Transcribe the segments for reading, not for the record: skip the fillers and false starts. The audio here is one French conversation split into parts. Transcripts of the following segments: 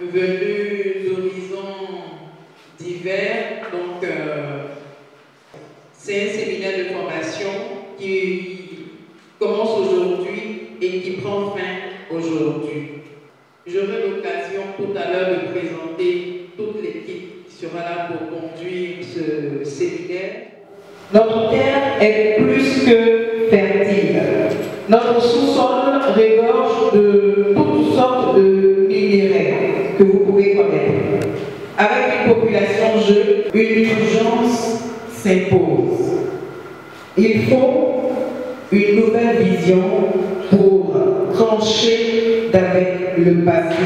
venus d'horizons divers. Donc, c'est un séminaire de formation qui commence aujourd'hui et qui prend fin aujourd'hui. J'aurai l'occasion tout à l'heure de présenter toute l'équipe qui sera là pour conduire ce séminaire. Notre terre est plus que fertile. Notre sous-sol regorge de toutes sortes de minéraux que vous pouvez connaître. Avec une population jeune, une urgence s'impose. Il faut une nouvelle vision pour trancher d'avec le passé,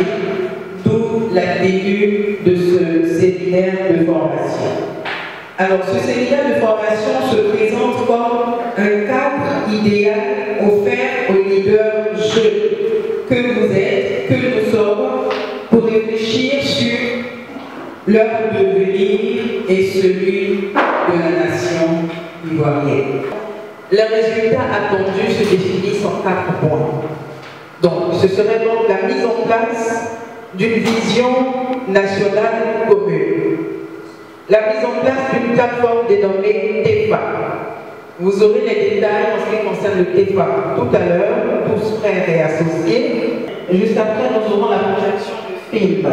d'où la tenue de ce séminaire de formation. Alors, ce séminaire de formation se présente comme un cadre idéal offert aux leaders jeunes que vous êtes, que nous sommes, pour réfléchir sur leur devenir et celui de la nation ivoirienne. Les résultats attendus se définissent en 4 points. Donc, ce serait donc la mise en place d'une vision nationale commune. La mise en place d'une plateforme dénommée TEFA. Vous aurez les détails en ce qui concerne le TEFA tout à l'heure, tous frères et associés. Juste après, nous aurons la projection de film.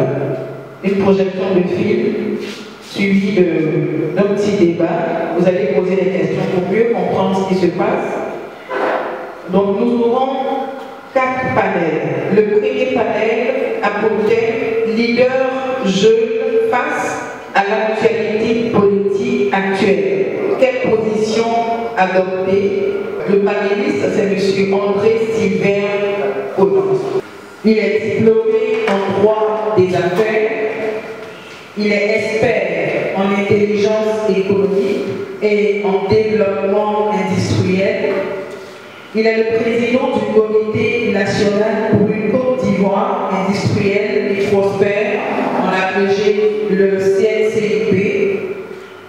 Une projection de film suivie d'un petit débat. Vous allez poser des questions pour mieux comprendre ce qui se passe. Donc nous aurons 4 panels. Le premier panel a pour thème leader jeune face à l'actualité politique actuelle. Quelle position adopter? Le panéliste, c'est M. André Sylvain Onos. Il est diplômé en droit des affaires. Il est expert en intelligence économique et en développement industriel. Il est le président du Comité national pour une Côte d'Ivoire industrielle et prospère, on a abrégé le CNCIP.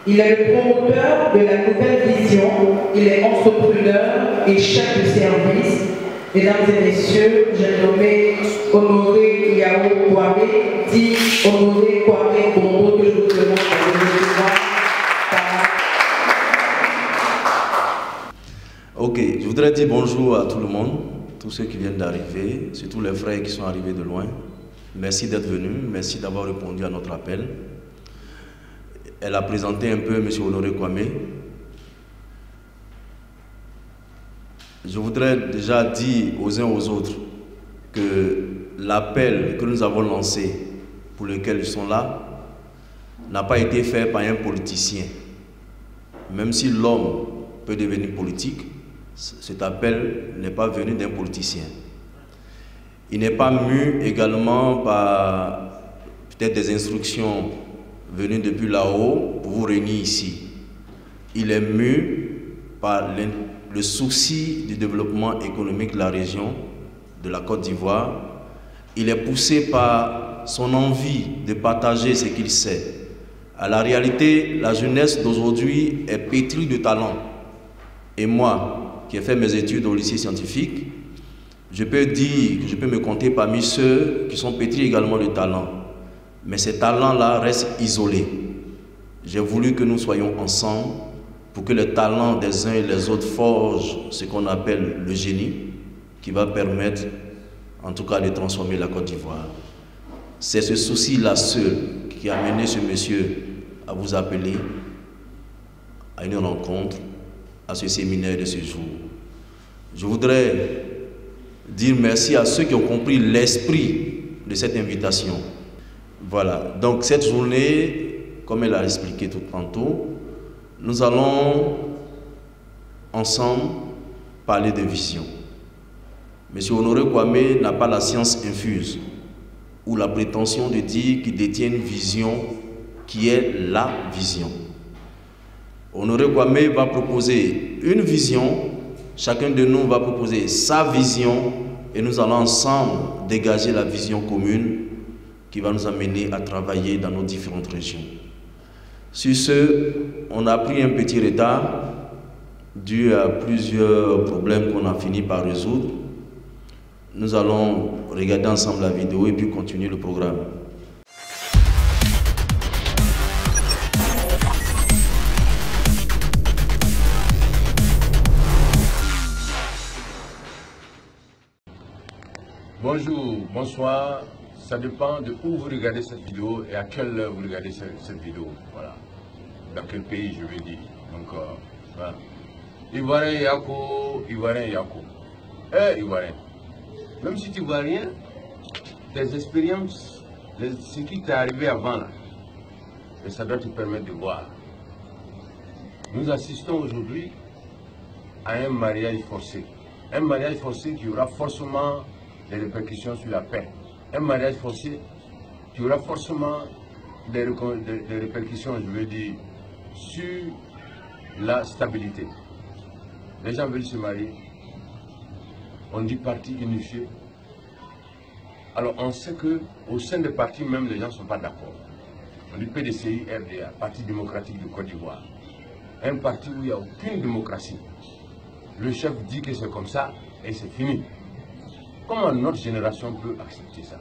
Il est le promoteur de la nouvelle vision. Il est entrepreneur et chef de service. Mesdames et messieurs, j'ai nommé Honoré Yao Kwame, dit Honoré Kwame Bombo, que je vous demande de recevoir. Ok, je voudrais dire bonjour à tout le monde, tous ceux qui viennent d'arriver, surtout les frères qui sont arrivés de loin. Merci d'être venus, merci d'avoir répondu à notre appel. Elle a présenté un peu M. Honoré Kwame. Je voudrais déjà dire aux uns aux autres que l'appel que nous avons lancé, pour lequel ils sont là, n'a pas été fait par un politicien. Même si l'homme peut devenir politique, cet appel n'est pas venu d'un politicien. Il n'est pas mu également par peut-être des instructions venues depuis là-haut pour vous réunir ici. Il est mu par le souci du développement économique de la région, de la Côte d'Ivoire. Il est poussé par son envie de partager ce qu'il sait. À la réalité, la jeunesse d'aujourd'hui est pétrie de talent. Et moi, qui ai fait mes études au lycée scientifique, je peux dire que je peux me compter parmi ceux qui sont pétris également de talent. Mais ces talents-là restent isolés. J'ai voulu que nous soyons ensemble pour que les talents des uns et des autres forgent ce qu'on appelle le génie, qui va permettre, en tout cas, de transformer la Côte d'Ivoire. C'est ce souci-là seul qui a amené ce monsieur à vous appeler à une rencontre, à ce séminaire de ce jour. Je voudrais dire merci à ceux qui ont compris l'esprit de cette invitation. Voilà, donc cette journée, comme elle a expliqué tout tantôt, nous allons ensemble parler de vision. Monsieur Honoré Kwame n'a pas la science infuse ou la prétention de dire qu'il détient une vision qui est la vision. Honoré Kwame va proposer une vision, chacun de nous va proposer sa vision et nous allons ensemble dégager la vision commune qui va nous amener à travailler dans nos différentes régions. Sur ce, on a pris un petit retard dû à plusieurs problèmes qu'on a fini par résoudre. Nous allons regarder ensemble la vidéo et puis continuer le programme. Bonjour, bonsoir. Ça dépend de où vous regardez cette vidéo et à quelle heure vous regardez cette vidéo. Voilà. Dans quel pays, je veux dire. Donc, voilà. Ivoirien Yako, Ivoirien Yako. Ivoirien. Même si tu ne vois rien, tes expériences, ce qui t'est arrivé avant là, et ça doit te permettre de voir. Nous assistons aujourd'hui à un mariage forcé. Un mariage forcé qui aura forcément des répercussions sur la paix. Un mariage forcé qui aura forcément des répercussions, je veux dire, sur la stabilité. Les gens veulent se marier. On dit parti unifié. Alors on sait qu'au sein des partis même, les gens ne sont pas d'accord. On dit PDCI, RDA, Parti démocratique de Côte d'Ivoire. Un parti où il n'y a aucune démocratie. Le chef dit que c'est comme ça et c'est fini. Comment notre génération peut accepter ça?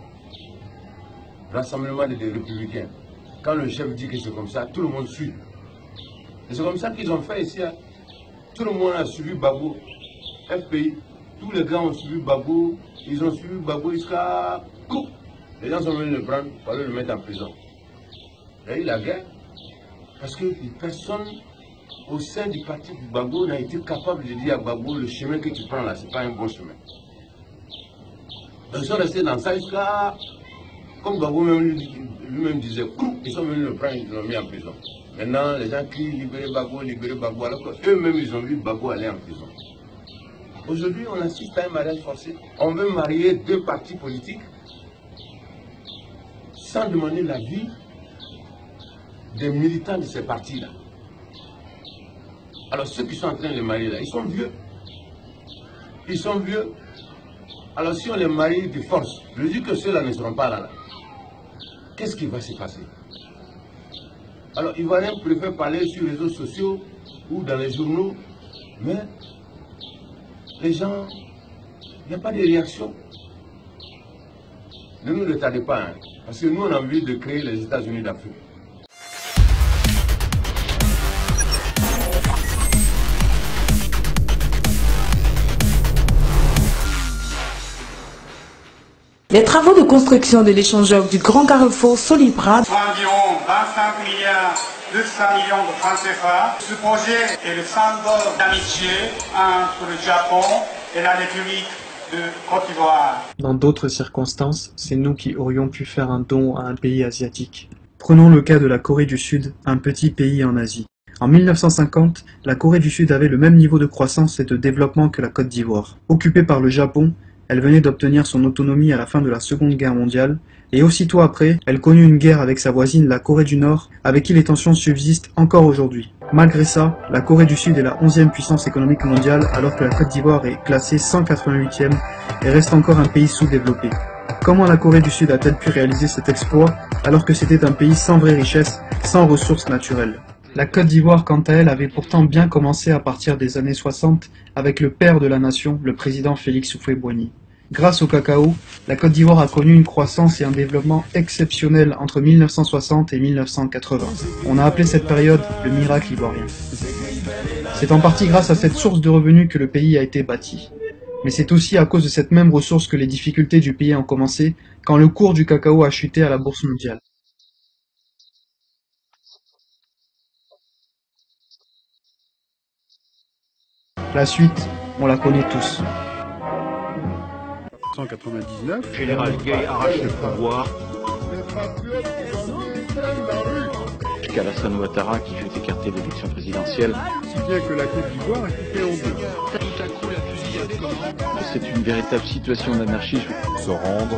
Rassemblement des républicains. Quand le chef dit que c'est comme ça, tout le monde suit. Et c'est comme ça qu'ils ont fait ici. Hein. Tout le monde a suivi Gbagbo. FPI. Tous les gars ont suivi Gbagbo. Ils ont suivi Gbagbo jusqu'à... Les gens sont venus le prendre pour aller le mettre en prison. Il y a eu la guerre. Parce que personne au sein du parti Gbagbo n'a été capable de dire à Gbagbo, le chemin que tu prends là, ce n'est pas un bon chemin. Ils sont restés dans ça jusqu'à... Comme Gbagbo lui-même disait, ils sont venus le prendre, ils l'ont mis en prison. Maintenant, les gens crient libérer Gbagbo, alors qu'eux-mêmes, ils ont vu Gbagbo aller en prison. Aujourd'hui, on assiste à un mariage forcé. On veut marier deux partis politiques sans demander l'avis des militants de ces partis-là. Alors ceux qui sont en train de les marier là, ils sont vieux. Ils sont vieux. Alors si on les marie de force, je dis que ceux-là ne seront pas là. Qu'est-ce qui va se passer? Alors Ivoiriens préfèrent parler sur les réseaux sociaux ou dans les journaux, mais les gens, il n'y a pas de réaction. Ne nous retardez pas, hein, parce que nous on a envie de créer les États-Unis d'Afrique. Les travaux de construction de l'échangeur du Grand Carrefour Solibra environ 25 milliards 200 millions de francs CFA. Ce projet est le symbole d'amitié entre le Japon et la République de Côte d'Ivoire. Dans d'autres circonstances, c'est nous qui aurions pu faire un don à un pays asiatique. Prenons le cas de la Corée du Sud, un petit pays en Asie. En 1950, la Corée du Sud avait le même niveau de croissance et de développement que la Côte d'Ivoire. Occupée par le Japon, elle venait d'obtenir son autonomie à la fin de la Seconde Guerre mondiale, et aussitôt après, elle connut une guerre avec sa voisine la Corée du Nord, avec qui les tensions subsistent encore aujourd'hui. Malgré ça, la Corée du Sud est la 11e puissance économique mondiale, alors que la Côte d'Ivoire est classée 188e et reste encore un pays sous-développé. Comment la Corée du Sud a-t-elle pu réaliser cet exploit, alors que c'était un pays sans vraie richesse, sans ressources naturelles? La Côte d'Ivoire, quant à elle, avait pourtant bien commencé à partir des années 60 avec le père de la nation, le président Félix Houphouët-Boigny. Grâce au cacao, la Côte d'Ivoire a connu une croissance et un développement exceptionnels entre 1960 et 1980. On a appelé cette période le miracle ivoirien. C'est en partie grâce à cette source de revenus que le pays a été bâti. Mais c'est aussi à cause de cette même ressource que les difficultés du pays ont commencé quand le cours du cacao a chuté à la bourse mondiale. La suite, on la connaît tous. 1999, Général Gay arrache le pouvoir. Alassane Ouattara qui fait écarter l'élection présidentielle. Si bien que la Côte d'Ivoire est coupée en deux. Tout à coup, la fusillade commence. C'est une véritable situation d'anarchie. Se rendre,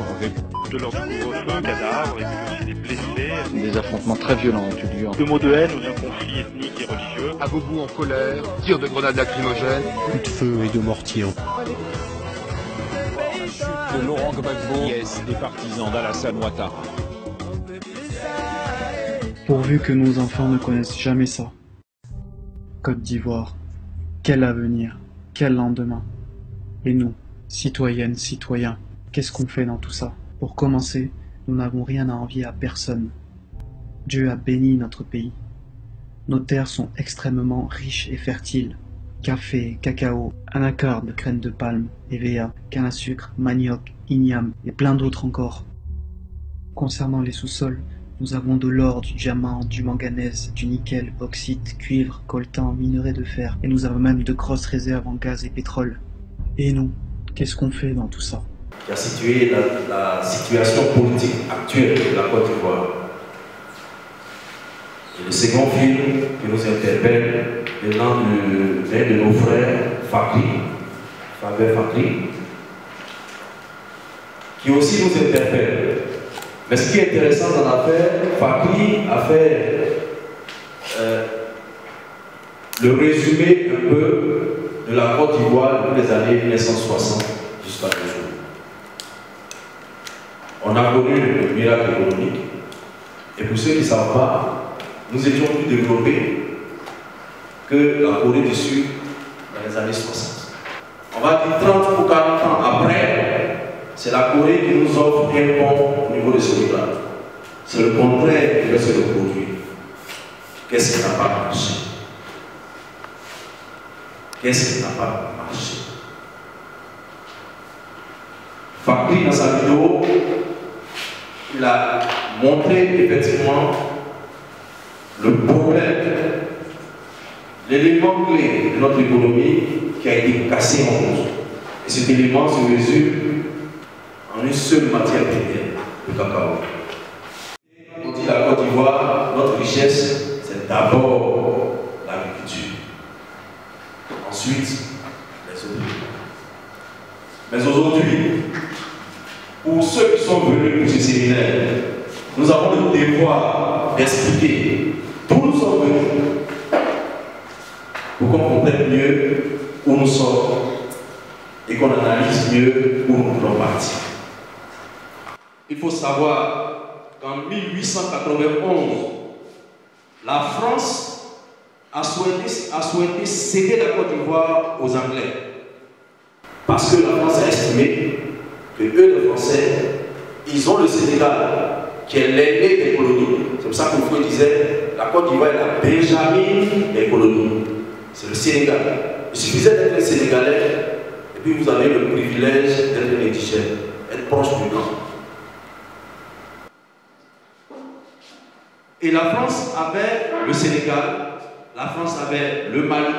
de leur couvre-feu, cadavres et puis aussi des blessés. Des affrontements très violents ont eu lieu. De mots de haine ou d'un conflit ethnique et religieux. Aboubou en colère, tir de grenades lacrymogènes. Coups de feu et de mortier. De Laurent Gbagbo, yes, des partisans d'Alassane Ouattara. Pourvu que nos enfants ne connaissent jamais ça. Côte d'Ivoire, quel avenir, quel lendemain. Et nous, citoyennes, citoyens, qu'est-ce qu'on fait dans tout ça? Pour commencer, nous n'avons rien à envier à personne. Dieu a béni notre pays. Nos terres sont extrêmement riches et fertiles. Café, cacao, anacarde, graines de palme, EVA, canne à sucre, manioc, Igname et plein d'autres encore. Concernant les sous-sols, nous avons de l'or, du diamant, du manganèse, du nickel, bauxite, cuivre, coltan, minerai de fer, et nous avons même de grosses réserves en gaz et pétrole. Et nous, qu'est-ce qu'on fait dans tout ça? Qui a situé la situation politique actuelle de la Côte d'Ivoire. Et le second film qui nous interpelle venant d'un de nos frères, Faber Fakri, qui aussi nous interpelle. Mais ce qui est intéressant dans l'affaire, Fakri a fait le résumé un peu de la Côte d'Ivoire depuis les années 1960 jusqu'à nos jours. On a connu le miracle économique, et pour ceux qui ne savent pas, nous étions plus développés que la Corée du Sud dans les années 60. On va dire 30 ou 40 ans après, c'est la Corée qui nous offre un pont au niveau de ce niveau-là. C'est le contraire qui va se reproduire. Qu'est-ce qui n'a pas marché? Qu'est-ce qui n'a pas marché? Fakri, dans sa vidéo, il a montré effectivement le problème, l'élément clé de notre économie qui a été cassé en deux. Et cet élément se résume en une seule matière première, le cacao. On dit la Côte d'Ivoire, notre richesse, c'est d'abord l'agriculture. Ensuite, les autres. Mais aujourd'hui, pour ceux qui sont venus pour ce séminaire, nous avons le devoir d'expliquer d'où nous sommes venus pour qu'on comprenne mieux où nous sommes et qu'on analyse mieux où nous voulons partir. Il faut savoir qu'en 1891, la France a souhaité céder la Côte d'Ivoire aux Anglais. Parce que la France a estimé que eux, les Français, ils ont le Sénégal, qui est l'aîné des colonies. C'est pour ça que Foucault disait, la Côte d'Ivoire est la Benjamin des colonies. C'est le Sénégal. Il suffisait d'être un Sénégalais, et puis vous avez le privilège d'être un indigène, être proche du blanc. Et la France avait le Sénégal, la France avait le Mali,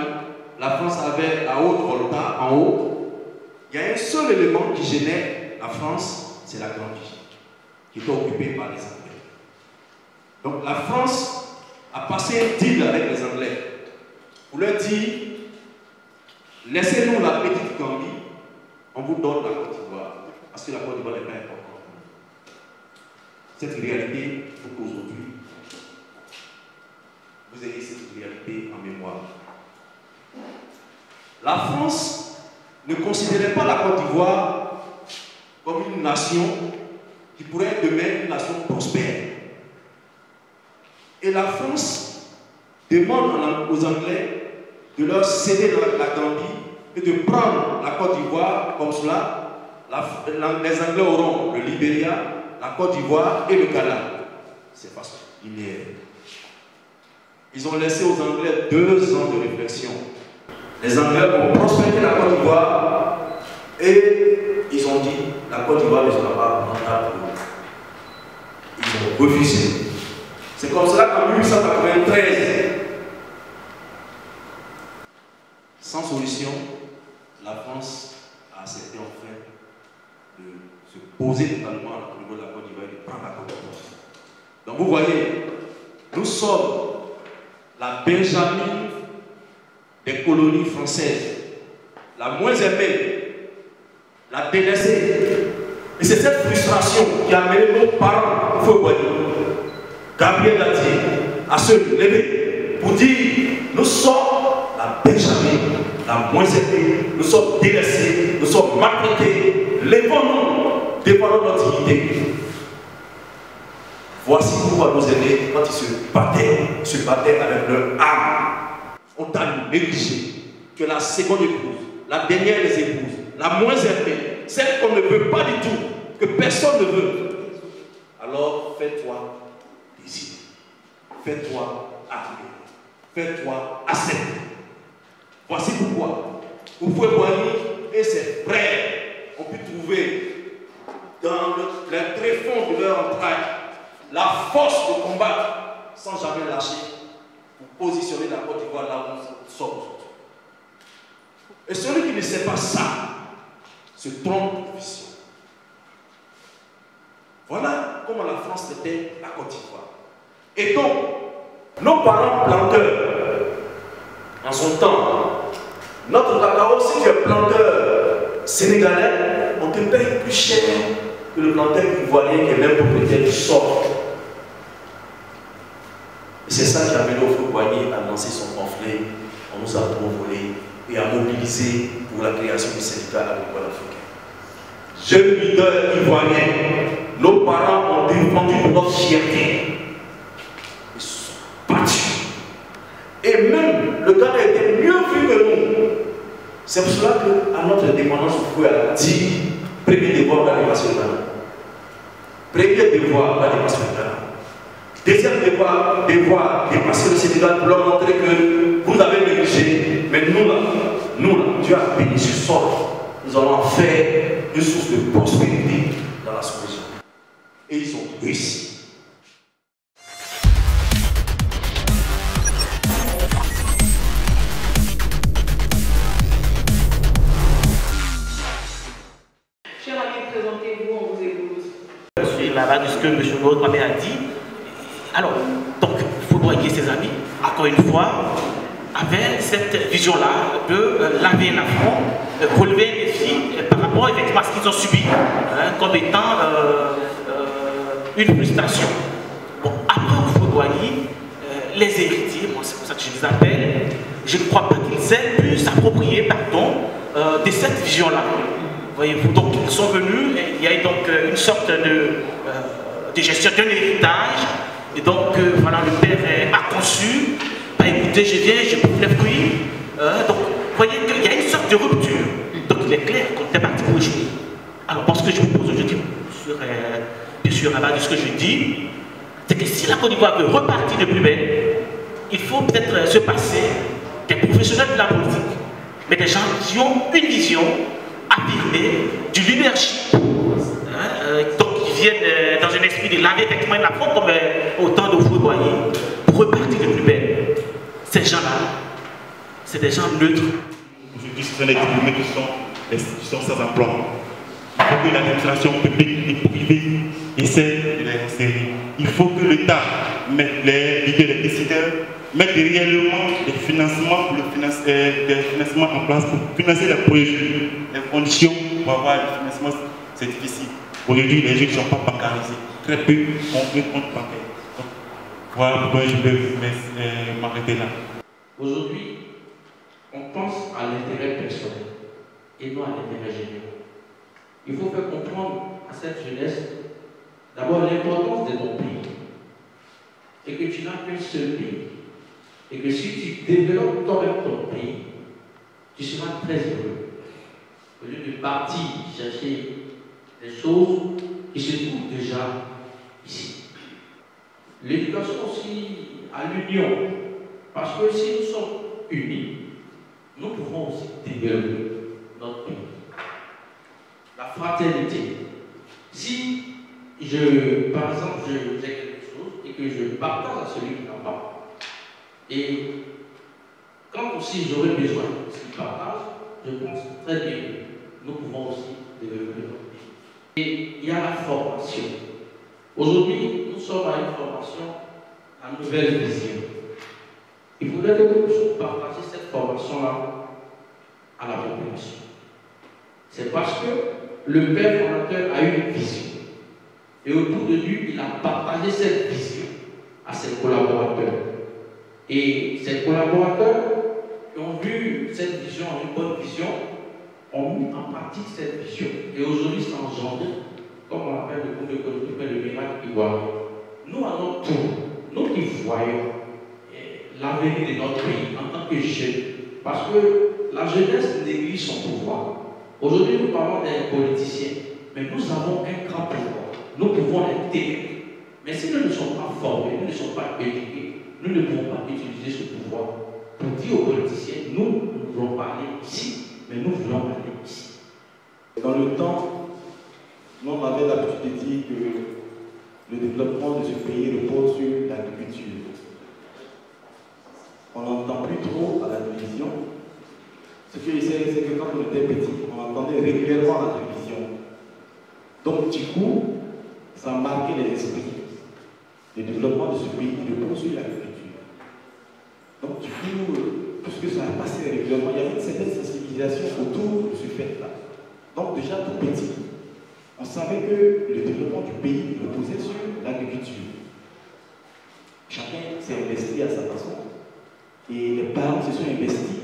la France avait la Haute-Volta en haut. Il y a un seul élément qui gênait la France, c'est la Gambie, qui était occupée par les Anglais. Donc la France a passé un deal avec les Anglais pour leur dire, laissez-nous la petite Gambie, on vous donne la Côte d'Ivoire, parce que la Côte d'Ivoire n'est pas importante. Cette réalité, il faut qu'aujourd'hui, vous ayez cette réalité en mémoire. La France ne considérait pas la Côte d'Ivoire comme une nation qui pourrait être demain une nation prospère. Et la France demande aux Anglais de leur céder la Gambie et de prendre la Côte d'Ivoire comme cela. Les Anglais auront le Libéria, la Côte d'Ivoire et le Ghana. C'est façon linéaire. Ils ont laissé aux Anglais 2 ans de réflexion. Les Anglais ont prospéré la Côte d'Ivoire et ils ont dit la Côte d'Ivoire ne sera pas rentable. Ils ont refusé. C'est comme cela qu'en 1893, sans solution, la France a accepté enfin de se poser totalement au niveau de la Côte d'Ivoire et de prendre la Côte d'Ivoire. Donc vous voyez, nous sommes la Benjamin des colonies françaises, la moins aimée, la délaissée. Et c'est cette frustration qui a amené nos parents, Gabriel Gatier, à se lever pour dire nous sommes la Benjamin, la moins aimée, nous sommes délaissés, nous sommes maltraités, levons-nous, défendons notre dignité. Voici pourquoi nos aînés, quand ils se battaient avec leur âme, ont négligé que la seconde épouse, la dernière des épouses, la moins aimée, celle qu'on ne veut pas du tout, que personne ne veut. Alors fais-toi désirer, fais-toi admirer, fais-toi accepter. Voici pourquoi vous pouvez voir et ses frères ont pu trouver les tréfonds de leur entraille, la force de combattre sans jamais lâcher pour positionner la Côte d'Ivoire là où on sort aujourd'hui. Et celui qui ne sait pas ça se trompe de vision. Voilà comment la France était la Côte d'Ivoire. Et donc, nos parents planteurs, en son temps, notre cacao, si tu es planteur sénégalais, on te paye plus cher que le planteur ivoirien qui est même propriétaire du sol. Et c'est ça qui a amené Houphouët-Boigny à lancer son pamphlet, on nous a trop volé, et à mobiliser pour la création du syndicat agricole africain. Jeunes leaders ivoiriens, nos parents ont défendu notre fierté. Ils sont battus. Et même le Ghana était mieux vu que nous. C'est pour cela qu'à notre indépendance, vous pouvez dire premier devoir va dépasser le Ghana. Premier devoir va dépasser le Ghana. Deuxième devoir dépasser le Sénégal pour leur montrer que vous avez négligé. Mais nous là, Dieu a béni ce sol. Nous allons en faire une source de prospérité dans la sous-région. Et ils ont réussi. Cher ami, présentez-vous, on vous écoute. Je suis là-bas de ce que M. Houphouët-Boigny a dit. Alors, donc, Houphouët-Boigny et ses amis, encore une fois, avaient cette vision-là de laver l'affront, relever les défis par rapport effectivement à ce qu'ils ont subi comme étant une frustration. Bon, après Houphouët-Boigny, les héritiers, moi c'est pour ça que je les appelle, je ne crois pas qu'ils aient pu s'approprier, de cette vision-là. Voyez-vous, donc ils sont venus, et il y a donc une sorte de gestion d'un héritage, et donc voilà, le père a conçu. Bah, écoutez, je viens, je coupe les fruits. Donc, vous voyez qu'il y a une sorte de rupture. Donc, il est clair qu'on était parti pour échouer. Alors, parce que je vous pose aujourd'hui, bien sûr, à base de ce que je dis, c'est que si la Côte d'Ivoire veut repartir de plus belle, il faut peut-être se passer des professionnels de la politique, mais des gens qui ont une vision affirmée, du leadership. Donc, qui viennent dans un esprit de laver effectivement la front comme au temps de Houphouët-Boigny pour repartir de plus belle. Ces gens-là, c'est des gens neutres. Aujourd'hui, ce sont des diplômés qui sont des institutions sans emploi. Il faut que l'administration publique et privée essaie de les insérer. Il faut que l'État mette les leaders, les décideurs, mettent réellement des financements en place pour financer les projets. Les conditions pour avoir le financement, c'est difficile. Aujourd'hui, les jeunes ne sont pas bancarisés. Très peu ont un compte bancaire. Voilà pourquoi je vais m'arrêter là. Aujourd'hui, on pense à l'intérêt personnel et non à l'intérêt général. Il faut faire comprendre à cette jeunesse d'abord l'importance de ton pays et que tu n'as qu'un seul pays et que si tu développes toi-même ton pays, tu seras très heureux. Au lieu de partir chercher des choses qui se trouvent déjà ici. L'éducation aussi à l'union, parce que si nous sommes unis, nous pouvons aussi développer notre pays. La fraternité. Si par exemple, j'ai quelque chose et que je partage à celui qui n'a pas, et quand aussi j'aurai besoin de ce qu'il partage, je pense très bien que nous pouvons aussi développer notre pays. Et il y a la formation. Aujourd'hui, nous sommes à une formation à nouvelle vision. Il faudrait que nous puissions partager cette formation-là à la population. C'est parce que le père fondateur a eu une vision. Et autour de lui, il a partagé cette vision à ses collaborateurs. Et ces collaborateurs qui ont vu cette vision, une bonne vision, ont mis en pratique cette vision. Et aujourd'hui, c'est engendré, comme on l'appelle le groupe économique, le miracle ivoirien. Nous, à notre tour, nous qui voyons l'avenir de notre pays en tant que jeunes, parce que la jeunesse néglige son pouvoir. Aujourd'hui, nous parlons des politiciens, mais nous avons un grand pouvoir. Nous pouvons les téléguer. Mais si nous ne sommes pas formés, nous ne sommes pas éduqués, nous ne pouvons pas utiliser ce pouvoir pour dire aux politiciens, nous ne voulons pas aller ici, mais nous voulons aller ici. Dans le temps Nous, on avait l'habitude de dire que le développement de ce pays repose sur l'agriculture. On n'entend plus trop à la télévision. Ce que je sais, c'est que quand on était petit, on entendait régulièrement la télévision. Donc, du coup, ça marquait les esprits. Le développement de ce pays repose sur l'agriculture. Donc, du coup, puisque ça a passé régulièrement, il y avait une certaine sensibilisation autour de ce fait-là. Donc, déjà tout petit, on savait que le développement du pays reposait sur l'agriculture. Chacun s'est investi à sa façon. Et les parents se sont investis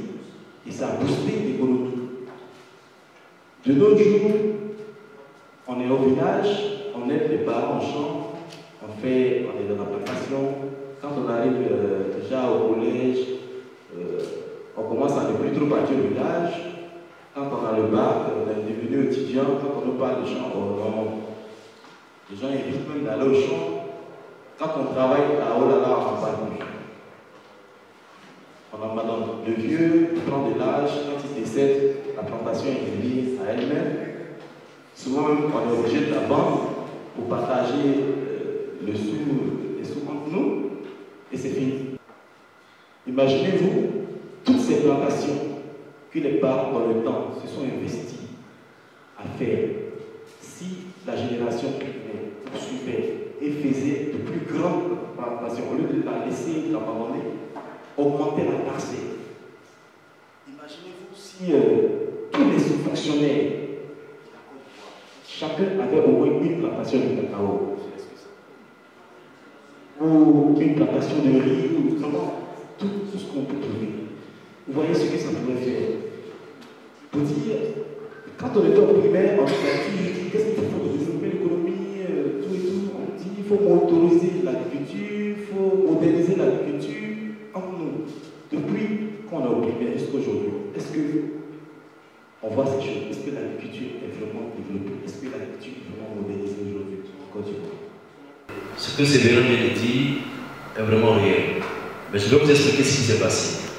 et ça a boosté l'économie. De nos jours, on est au village, on aide les parents, on chante, on est dans la plantation. Quand on arrive déjà au collège, on commence à ne plus trop partir au village. Quand on a le bac, on est devenu étudiant, quand on nous parle de chant, les gens évitent même d'aller au champ. Quand on travaille à oh là là, on ne parle plus. On abandonne. Le vieux prend de l'âge, quand il décède, la plantation est liée à elle-même. Souvent même, on est obligé de la vendre pour partager les sous entre nous, et c'est fini. Imaginez-vous toutes ces plantations que les parents dans le temps se sont investis à faire. Si la génération qui poursuivait et faisait de plus grandes plantations, au lieu de la laisser, de l'abandonner, augmenter la parcelle. Imaginez-vous si tous les sous-fonctionnaires, chacun avait au moins une plantation de cacao, ou une plantation de riz, ou vraiment tout ce qu'on peut trouver. Vous voyez ce que ça pourrait faire. Pour dire, quand on était au primaire, on nous a dit qu'est-ce qu'il faut pour développer l'économie, tout et tout. On dit qu'il faut motoriser l'agriculture, il faut moderniser l'agriculture. Entre nous, depuis qu'on est au primaire jusqu'à aujourd'hui, est-ce qu'on voit ces choses? Est-ce que l'agriculture est vraiment développée? Est-ce que l'agriculture est vraiment modernisée aujourd'hui en Côte d'Ivoire? Ce que Sévérin vient de dire est vraiment réel. Mais je vais vous expliquer ce qui s'est passé.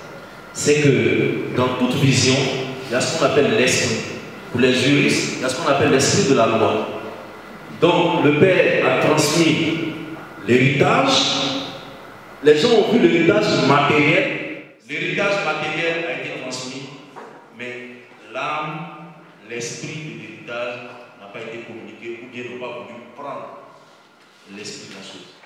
C'est que dans toute vision, il y a ce qu'on appelle l'esprit. Pour les juristes, il y a ce qu'on appelle l'esprit de la loi. Donc le père a transmis l'héritage. Les gens ont vu l'héritage matériel. L'héritage matériel a été transmis, mais l'âme, l'esprit de l'héritage n'a pas été communiqué ou bien n'ont pas voulu prendre l'esprit de la chose.